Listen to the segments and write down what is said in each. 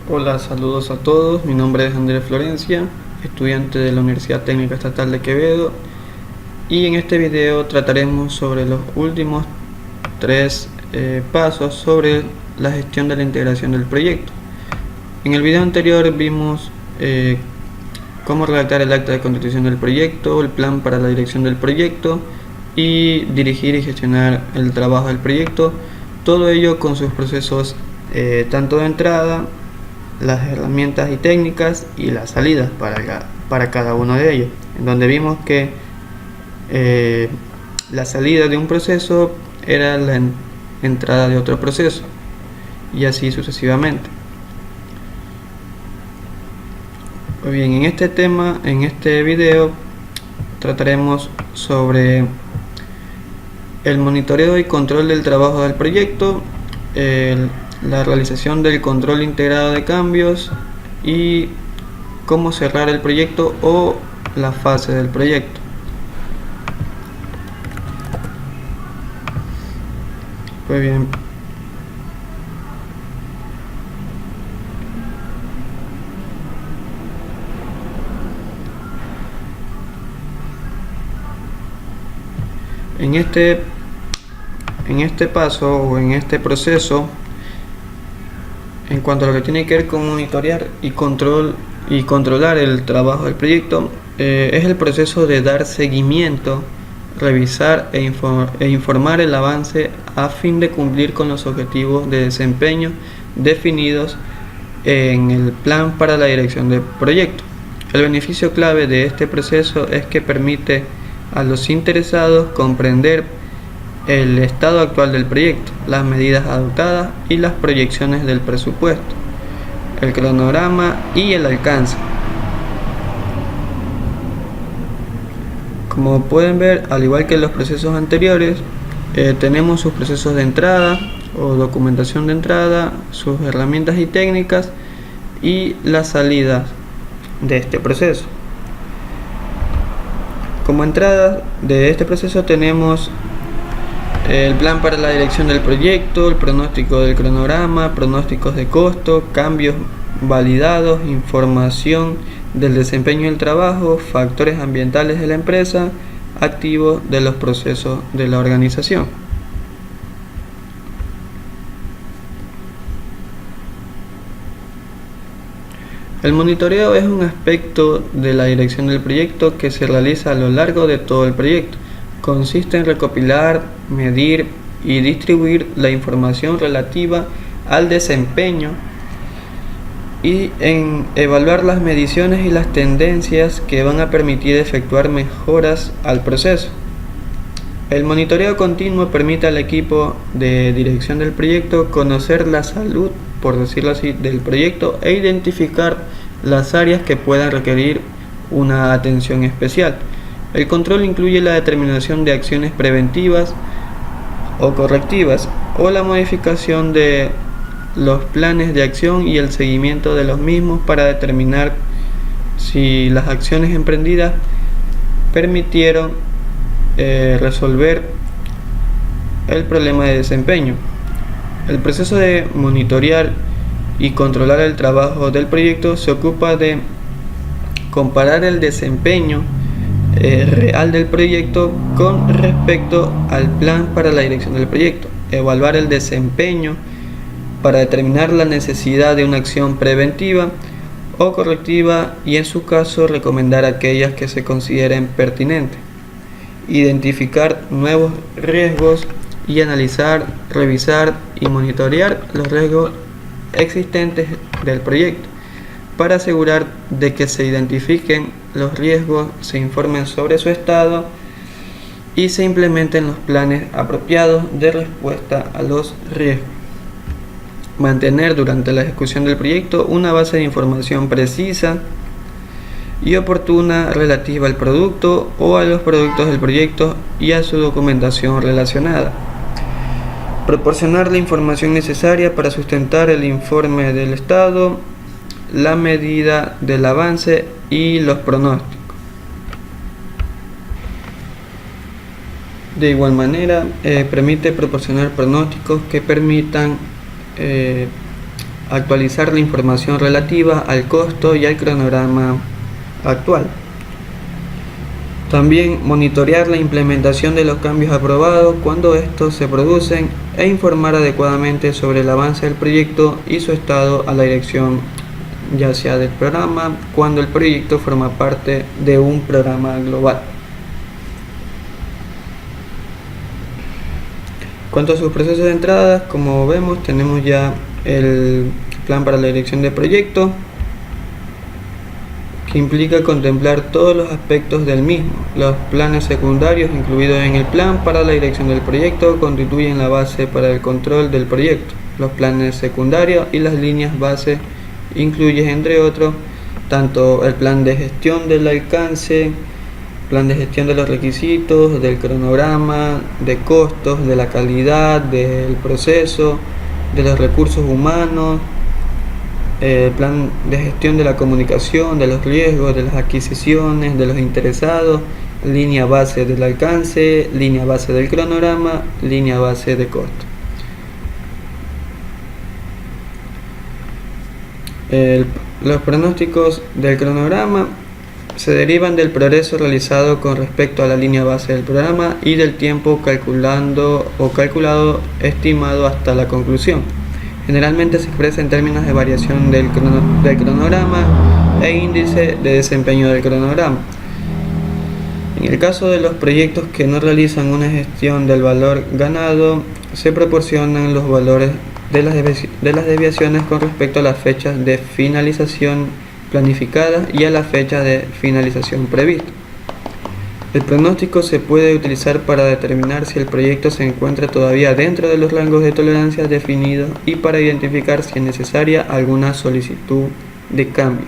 Hola, saludos a todos. Mi nombre es Andrés Florencia, estudiante de la Universidad Técnica Estatal de Quevedo, y en este video trataremos sobre los últimos tres pasos sobre la gestión de la integración del proyecto. En el video anterior vimos cómo redactar el acta de constitución del proyecto, el plan para la dirección del proyecto y dirigir y gestionar el trabajo del proyecto, todo ello con sus procesos tanto de entrada, las herramientas y técnicas y las salidas para cada uno de ellos, en donde vimos que la salida de un proceso era la entrada de otro proceso y así sucesivamente. Pues bien, en este video trataremos sobre el monitoreo y control del trabajo del proyecto, la realización del control integrado de cambios y cómo cerrar el proyecto o la fase del proyecto. Pues bien, en este paso o en este proceso, en cuanto a lo que tiene que ver con monitorear y controlar el trabajo del proyecto, es el proceso de dar seguimiento, revisar e informar el avance a fin de cumplir con los objetivos de desempeño definidos en el plan para la dirección del proyecto. El beneficio clave de este proceso es que permite a los interesados comprender el estado actual del proyecto, las medidas adoptadas y las proyecciones del presupuesto, el cronograma y el alcance. Como pueden ver, al igual que en los procesos anteriores, tenemos sus procesos de entrada o documentación de entrada, sus herramientas y técnicas y las salidas de este proceso. Como entrada de este proceso tenemos el plan para la dirección del proyecto, el pronóstico del cronograma, pronósticos de costo, cambios validados, información del desempeño del trabajo, factores ambientales de la empresa, activos de los procesos de la organización. El monitoreo es un aspecto de la dirección del proyecto que se realiza a lo largo de todo el proyecto. Consiste en recopilar, medir y distribuir la información relativa al desempeño y en evaluar las mediciones y las tendencias que van a permitir efectuar mejoras al proceso. El monitoreo continuo permite al equipo de dirección del proyecto conocer la salud, por decirlo así, del proyecto e identificar las áreas que puedan requerir una atención especial. El control incluye la determinación de acciones preventivas o correctivas o la modificación de los planes de acción y el seguimiento de los mismos para determinar si las acciones emprendidas permitieron resolver el problema de desempeño. El proceso de monitorear y controlar el trabajo del proyecto se ocupa de comparar el desempeño real del proyecto con respecto al plan para la dirección del proyecto, evaluar el desempeño para determinar la necesidad de una acción preventiva o correctiva y en su caso recomendar aquellas que se consideren pertinentes, identificar nuevos riesgos y analizar, revisar y monitorear los riesgos existentes del proyecto para asegurar de que se identifiquen los riesgos, se informen sobre su estado y se implementen los planes apropiados de respuesta a los riesgos. Mantener durante la ejecución del proyecto una base de información precisa y oportuna relativa al producto o a los productos del proyecto y a su documentación relacionada. Proporcionar la información necesaria para sustentar el informe del estado, la medida del avance y los pronósticos. De igual manera, permite proporcionar pronósticos que permitan actualizar la información relativa al costo y al cronograma actual. También monitorear la implementación de los cambios aprobados cuando estos se producen e informar adecuadamente sobre el avance del proyecto y su estado a la dirección, ya sea del programa, cuando el proyecto forma parte de un programa global. Cuanto a sus procesos de entrada, como vemos, tenemos ya el plan para la dirección de proyecto, que implica contemplar todos los aspectos del mismo. Los planes secundarios incluidos en el plan para la dirección del proyecto constituyen la base para el control del proyecto. Los planes secundarios y las líneas base incluyen, entre otros, tanto el plan de gestión del alcance, plan de gestión de los requisitos, del cronograma, de costos, de la calidad, del proceso, de los recursos humanos, plan de gestión de la comunicación, de los riesgos, de las adquisiciones, de los interesados, línea base del alcance, línea base del cronograma, línea base de costo. Los pronósticos del cronograma se derivan del progreso realizado con respecto a la línea base del programa y del tiempo calculado estimado hasta la conclusión. Generalmente se expresa en términos de variación del cronograma e índice de desempeño del cronograma. En el caso de los proyectos que no realizan una gestión del valor ganado, se proporcionan los valores de las desviaciones con respecto a las fechas de finalización planificadas y a la fecha de finalización prevista. El pronóstico se puede utilizar para determinar si el proyecto se encuentra todavía dentro de los rangos de tolerancia definidos y para identificar si es necesaria alguna solicitud de cambio.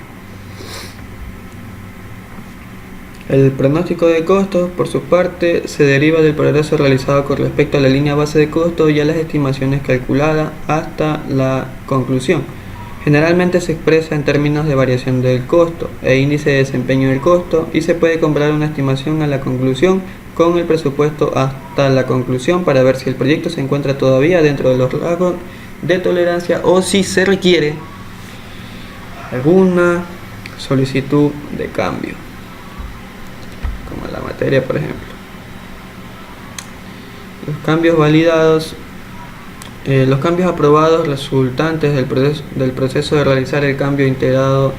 El pronóstico de costos, por su parte, se deriva del progreso realizado con respecto a la línea base de costos y a las estimaciones calculadas hasta la conclusión. Generalmente se expresa en términos de variación del costo e índice de desempeño del costo y se puede comparar una estimación a la conclusión con el presupuesto hasta la conclusión para ver si el proyecto se encuentra todavía dentro de los rangos de tolerancia o si se requiere alguna solicitud de cambio, como en la materia, por ejemplo. Los cambios validados. Los cambios aprobados resultantes del proceso de realizar el cambio integrado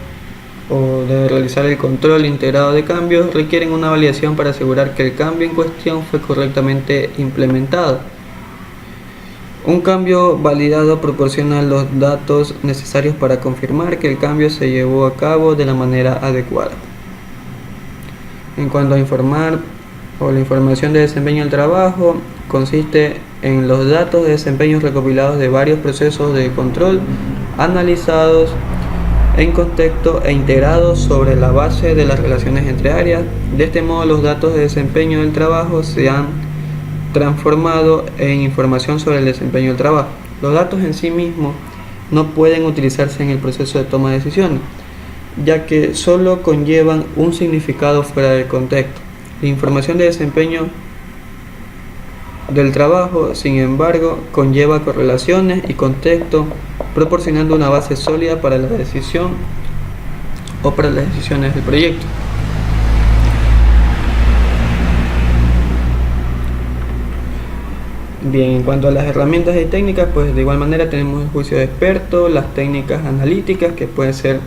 o de realizar el control integrado de cambios requieren una validación para asegurar que el cambio en cuestión fue correctamente implementado. Un cambio validado proporciona los datos necesarios para confirmar que el cambio se llevó a cabo de la manera adecuada. En cuanto a informar o la información de desempeño del trabajo, consiste en los datos de desempeño recopilados de varios procesos de control, analizados en contexto e integrados sobre la base de las relaciones entre áreas. De este modo, los datos de desempeño del trabajo se han transformado en información sobre el desempeño del trabajo. Los datos en sí mismos no pueden utilizarse en el proceso de toma de decisiones, ya que solo conllevan un significado fuera del contexto. La información de desempeño del trabajo, sin embargo, conlleva correlaciones y contexto, proporcionando una base sólida para la decisión o para las decisiones del proyecto. Bien, en cuanto a las herramientas y técnicas, pues de igual manera tenemos el juicio de experto, las técnicas analíticas, que pueden ser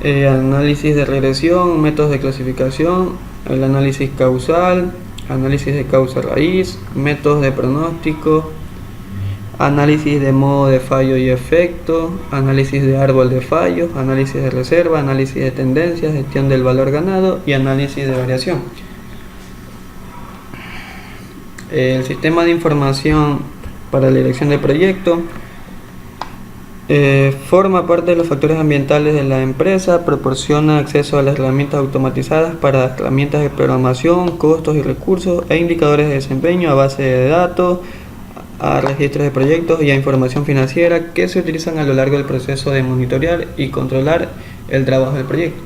análisis de regresión, métodos de clasificación, el análisis causal, análisis de causa raíz, métodos de pronóstico, análisis de modo de fallo y efecto, análisis de árbol de fallos, análisis de reserva, análisis de tendencias, gestión del valor ganado y análisis de variación. El sistema de información para la dirección de proyecto forma parte de los factores ambientales de la empresa, proporciona acceso a las herramientas automatizadas para herramientas de programación, costos y recursos e indicadores de desempeño a base de datos, a registros de proyectos y a información financiera que se utilizan a lo largo del proceso de monitorear y controlar el trabajo del proyecto.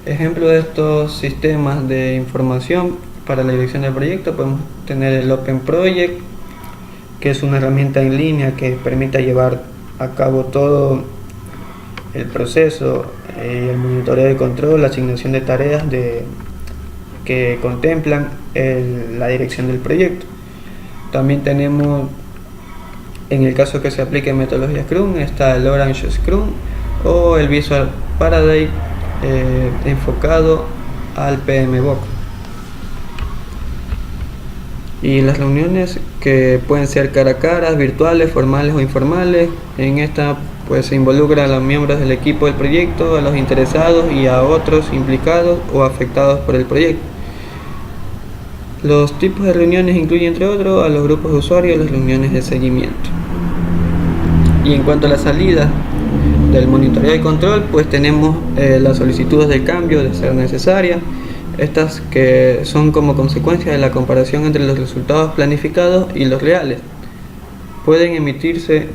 Ejemplo de estos sistemas de información para la dirección del proyecto podemos tener el Open Project, que es una herramienta en línea que permite llevar a cabo todo el proceso, el monitoreo de control, la asignación de tareas que contemplan la dirección del proyecto. También tenemos, en el caso que se aplique metodología Scrum, está el Orange Scrum o el Visual Paradigm enfocado al PMBOK. Y las reuniones, que pueden ser cara a cara, virtuales, formales o informales. En esta pues se involucra a los miembros del equipo del proyecto, a los interesados y a otros implicados o afectados por el proyecto. Los tipos de reuniones incluyen, entre otros, a los grupos de usuarios y las reuniones de seguimiento. Y en cuanto a la salida del monitoreo y control, pues tenemos las solicitudes de cambio de ser necesaria. Estas que son como consecuencia de la comparación entre los resultados planificados y los reales. Pueden emitirse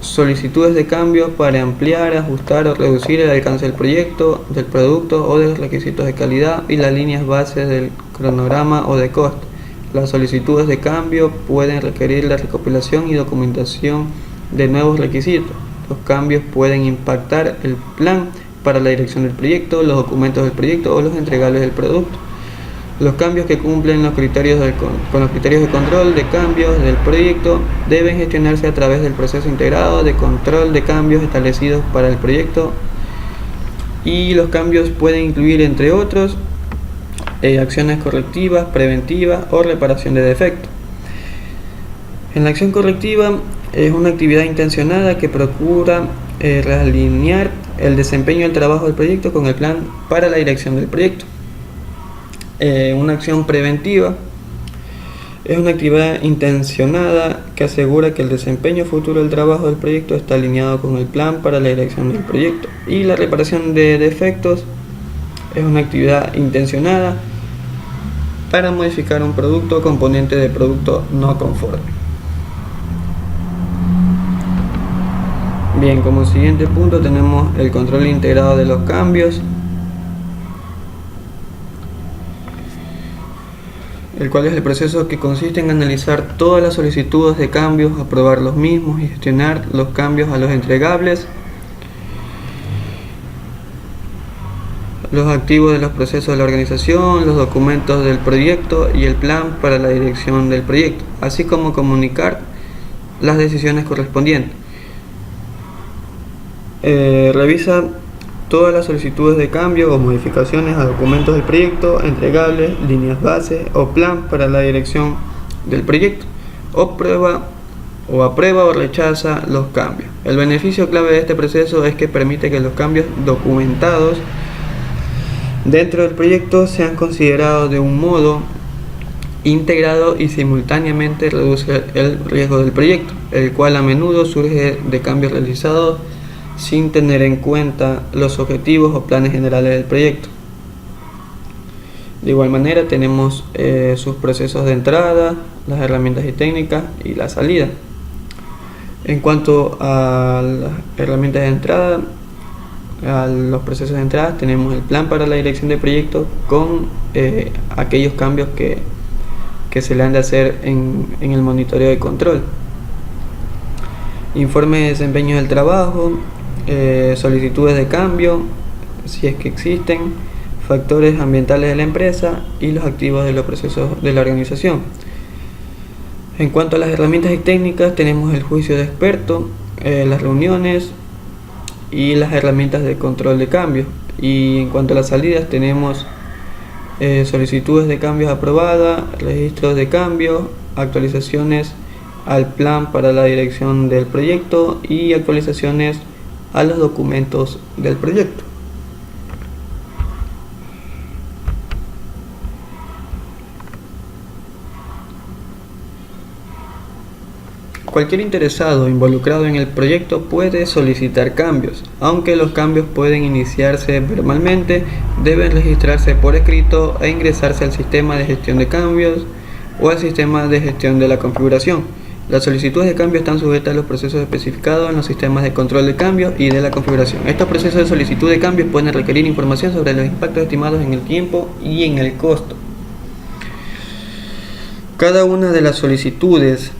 solicitudes de cambio para ampliar, ajustar o reducir el alcance del proyecto, del producto o de los requisitos de calidad y las líneas bases del cronograma o de coste. Las solicitudes de cambio pueden requerir la recopilación y documentación de nuevos requisitos. Los cambios pueden impactar el plan para la dirección del proyecto, los documentos del proyecto o los entregables del producto. Los cambios que cumplen con los criterios de control de cambios del proyecto deben gestionarse a través del proceso integrado de control de cambios establecidos para el proyecto, y los cambios pueden incluir, entre otros, acciones correctivas, preventivas o reparación de defectos. En la acción correctiva es una actividad intencionada que procura realinear el desempeño del trabajo del proyecto con el plan para la dirección del proyecto. Una acción preventiva es una actividad intencionada que asegura que el desempeño futuro del trabajo del proyecto está alineado con el plan para la dirección del proyecto. Y la reparación de defectos es una actividad intencionada para modificar un producto o componente de producto no conforme. Bien, como siguiente punto tenemos el control integrado de los cambios, el cual es el proceso que consiste en analizar todas las solicitudes de cambios, aprobar los mismos y gestionar los cambios a los entregables, los activos de los procesos de la organización, los documentos del proyecto y el plan para la dirección del proyecto, así como comunicar las decisiones correspondientes. Revisa todas las solicitudes de cambio o modificaciones a documentos del proyecto, entregables, líneas base o plan para la dirección del proyecto, aprueba o rechaza los cambios. El beneficio clave de este proceso es que permite que los cambios documentados dentro del proyecto sean considerados de un modo integrado y simultáneamente reduce el riesgo del proyecto, el cual a menudo surge de cambios realizados sin tener en cuenta los objetivos o planes generales del proyecto. De igual manera tenemos sus procesos de entrada, las herramientas y técnicas y la salida. En cuanto a las herramientas de entrada, a los procesos de entrada, tenemos el plan para la dirección del proyecto con aquellos cambios que se le han de hacer en el monitoreo y control. Informe de desempeño del trabajo, solicitudes de cambio, si es que existen, factores ambientales de la empresa y los activos de los procesos de la organización. En cuanto a las herramientas y técnicas, tenemos el juicio de experto, las reuniones y las herramientas de control de cambio. Y en cuanto a las salidas, tenemos solicitudes de cambios aprobadas, registros de cambios, actualizaciones al plan para la dirección del proyecto y actualizaciones a los documentos del proyecto. Cualquier interesado involucrado en el proyecto puede solicitar cambios. Aunque los cambios pueden iniciarse verbalmente, deben registrarse por escrito e ingresarse al sistema de gestión de cambios o al sistema de gestión de la configuración. Las solicitudes de cambio están sujetas a los procesos especificados en los sistemas de control de cambios y de la configuración. Estos procesos de solicitud de cambios pueden requerir información sobre los impactos estimados en el tiempo y en el costo. Cada una de las solicitudes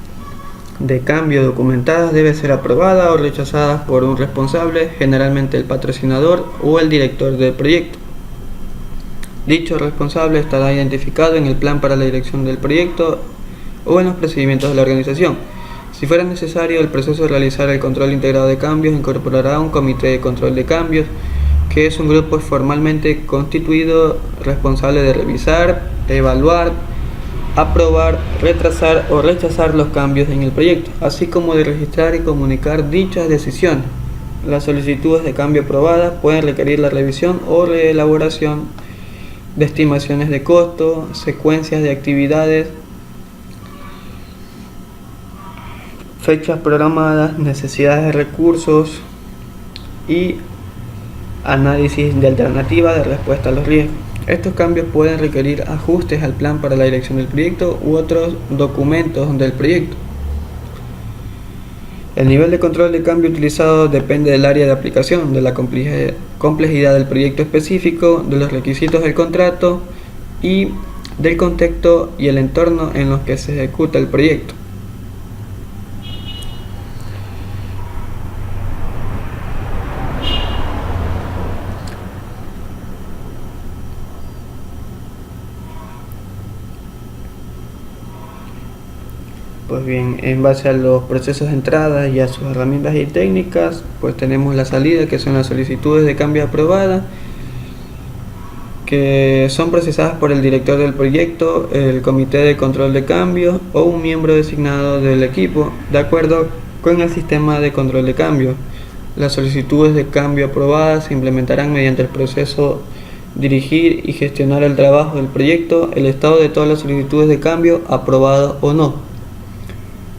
de cambio documentadas debe ser aprobada o rechazada por un responsable, generalmente el patrocinador o el director del proyecto. Dicho responsable estará identificado en el plan para la dirección del proyecto o en los procedimientos de la organización. Si fuera necesario el proceso de realizar el control integrado de cambios, incorporará un comité de control de cambios, que es un grupo formalmente constituido responsable de revisar, evaluar, aprobar, retrasar o rechazar los cambios en el proyecto, así como de registrar y comunicar dichas decisiones. Las solicitudes de cambio aprobadas pueden requerir la revisión o reelaboración de estimaciones de costo, secuencias de actividades, fechas programadas, necesidades de recursos y análisis de alternativas de respuesta a los riesgos. Estos cambios pueden requerir ajustes al plan para la dirección del proyecto u otros documentos del proyecto. El nivel de control de cambio utilizado depende del área de aplicación, de la complejidad del proyecto específico, de los requisitos del contrato y del contexto y el entorno en los que se ejecuta el proyecto. Pues bien, en base a los procesos de entrada y a sus herramientas y técnicas, pues tenemos la salida, que son las solicitudes de cambio aprobadas, que son procesadas por el director del proyecto, el comité de control de cambios o un miembro designado del equipo, de acuerdo con el sistema de control de cambio. Las solicitudes de cambio aprobadas se implementarán mediante el proceso dirigir y gestionar el trabajo del proyecto, el estado de todas las solicitudes de cambio, aprobadas o no.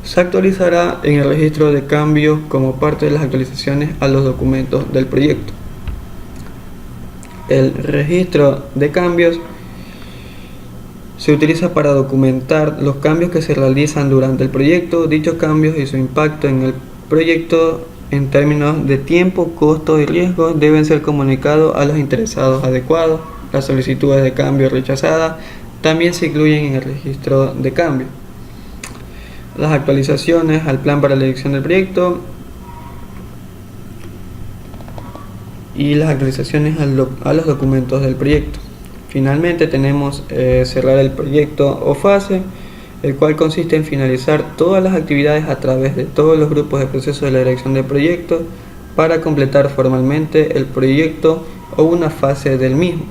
Se actualizará en el registro de cambios como parte de las actualizaciones a los documentos del proyecto. El registro de cambios se utiliza para documentar los cambios que se realizan durante el proyecto. Dichos cambios y su impacto en el proyecto en términos de tiempo, costo y riesgo deben ser comunicados a los interesados adecuados. Las solicitudes de cambio rechazadas también se incluyen en el registro de cambios. Las actualizaciones al plan para la dirección del proyecto y las actualizaciones a los documentos del proyecto. Finalmente tenemos cerrar el proyecto o fase, el cual consiste en finalizar todas las actividades a través de todos los grupos de proceso de la dirección del proyecto para completar formalmente el proyecto o una fase del mismo.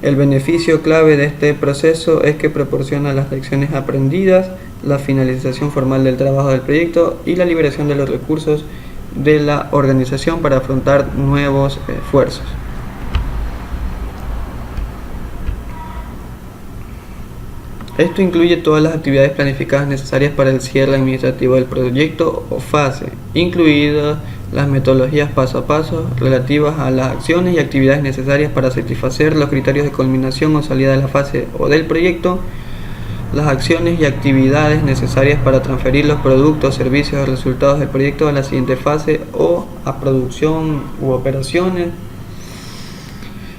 El beneficio clave de este proceso es que proporciona las lecciones aprendidas, la finalización formal del trabajo del proyecto y la liberación de los recursos de la organización para afrontar nuevos esfuerzos. Esto incluye todas las actividades planificadas necesarias para el cierre administrativo del proyecto o fase, incluidas las metodologías paso a paso relativas a las acciones y actividades necesarias para satisfacer los criterios de culminación o salida de la fase o del proyecto, las acciones y actividades necesarias para transferir los productos, servicios o resultados del proyecto a la siguiente fase o a producción u operaciones,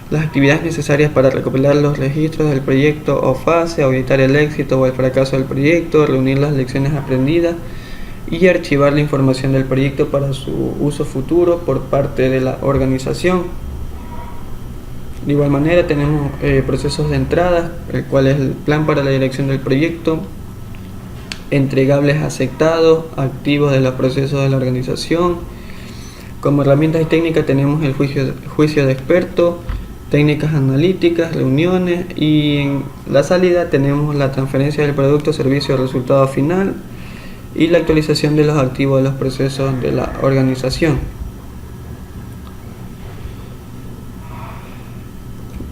las actividades necesarias para recopilar los registros del proyecto o fase, auditar el éxito o el fracaso del proyecto, reunir las lecciones aprendidas y archivar la información del proyecto para su uso futuro por parte de la organización. De igual manera tenemos procesos de entrada, el cual es el plan para la dirección del proyecto, entregables aceptados, activos de los procesos de la organización. Como herramientas y técnicas tenemos el juicio de experto, técnicas analíticas, reuniones, y en la salida tenemos la transferencia del producto, servicio o resultado final y la actualización de los activos de los procesos de la organización.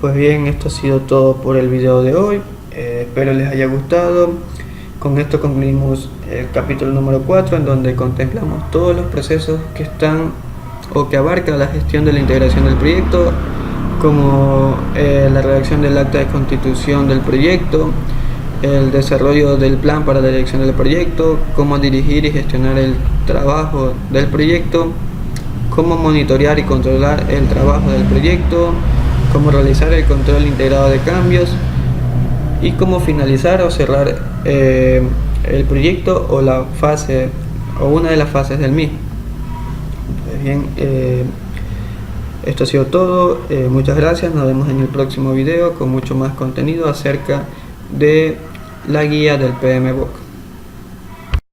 Pues bien, esto ha sido todo por el video de hoy, espero les haya gustado. Con esto concluimos el capítulo número 4, en donde contemplamos todos los procesos que están o que abarca la gestión de la integración del proyecto, como la redacción del acta de constitución del proyecto, el desarrollo del plan para la dirección del proyecto, cómo dirigir y gestionar el trabajo del proyecto, cómo monitorear y controlar el trabajo del proyecto, cómo realizar el control integrado de cambios y cómo finalizar o cerrar el proyecto o la fase o una de las fases del mismo. Pues bien, esto ha sido todo. Muchas gracias. Nos vemos en el próximo video con mucho más contenido acerca de la guía del PMBOK.